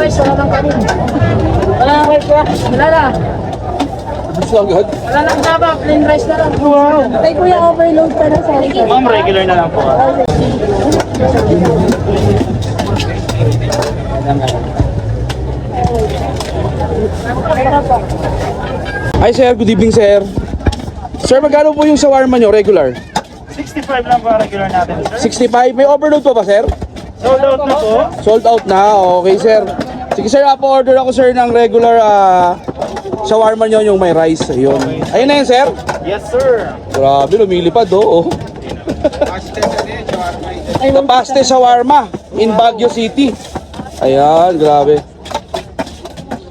rice, wala nang kanin. Wala nang rice ba? Wala na. Wala nang taba, plain rice na lang. Wow. Ay, kuya, overload pa na sa akin. Ma'am, regular na lang po. Hi sir, good evening sir. Sir, magkano po yung shawarma nyo, regular? 65 lang po ang regular natin, sir. 65, may overload pa ba sir? Sold out na po. Sold out na, okay sir. Sige sir, order ako sir ng regular shawarma nyo yung may rice. Ayun. Ayun na yun sir. Yes, sir. Grabe, lumilipad oh. Paste shawarma in Baguio City. Ayan, grabe.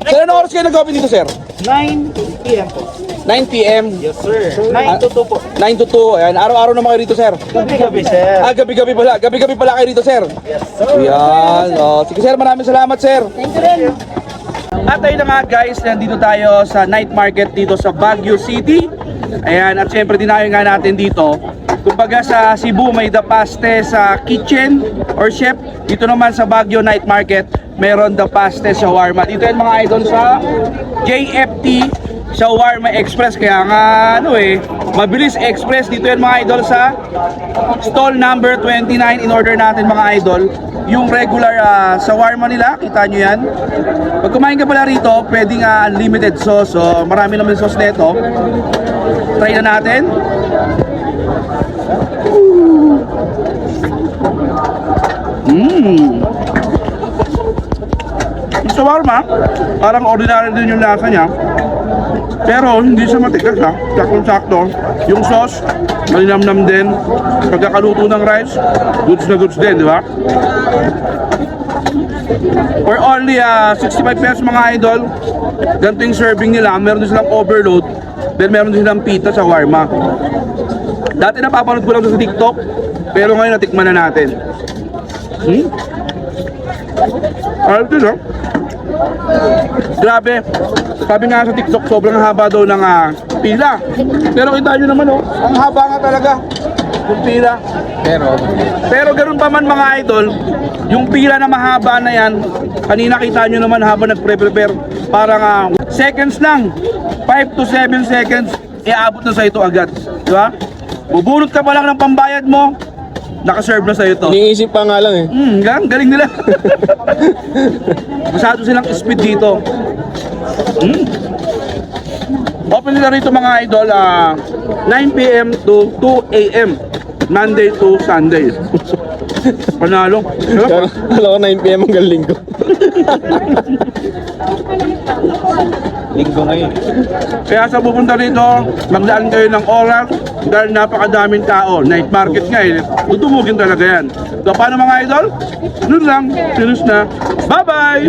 Sir, ano oras kayo nag-open dito sir? 9 p.m. po. 9 p.m. Yes, sir. 9 to 2 po. 9 to 2. Ayan, araw-araw naman kayo dito sir. Gabi-gabi, sir. Gabi-gabi pala. Gabi-gabi pala kayo dito sir. Yes, sir. Ayan. Oh, sige sir, maraming salamat sir. Thank you rin. At ayun na nga guys, nandito tayo sa night market dito sa Baguio City. Ayan, at syempre dinayo nga natin dito. Kumbaga sa Cebu may The Paste sa kitchen or chef. Dito naman sa Baguio night market, meron The Paste shawarma. Dito yan mga idol sa JFT Shawarma Express. Kaya nga mabilis express. Dito yan mga idol sa stall number 29. In order natin mga idol yung regular shawarma nila. Kita nyo yan. Pag kumain ka pala rito, pwedeng unlimited sauce. So marami naman sauce nito. Try na natin. Yung shawarma, parang ordinary din yung lasa niya. Pero hindi siya matigas ha. Saktong-sakto. Yung sauce, malinamnam din. Pagkakaluto ng rice, goods na goods din, di ba? For only 65 pesos mga idol, ganito yung serving nila. Meron din silang overload, then meron din silang pita sa shawarma. Dati napapanood ko lang sa TikTok, pero ngayon natikman na natin. Ayos din ha. Grabe. Sabi nga sa TikTok, sobrang haba daw ng pila. Pero kita nyo naman ang haba nga talaga yung pila. Pero ganun pa man mga idol, yung pila na mahaba na yan, kanina kita nyo naman habang nagpre-prepare, parang seconds lang, 5 to 7 seconds, iaabot na sa ito agad. Diba? Bubunot ka pa lang ng pambayad mo, nakaserve na sa ito. Iniisip pa nga lang eh. Galing nila. Masyado silang speed dito. Open nila rito mga idol 9 p.m. to 2 a.m. Monday to Sunday. Panalo. Alam ko 9 p.m. hanggang linggo. Linggo ngayon. Kaya sa pupunta rito, magdaan kayo ng oras dahil napakadaming tao. Night market nga tutumugin talaga yan. So paano mga idol? Nun lang. Finish na. Bye-bye!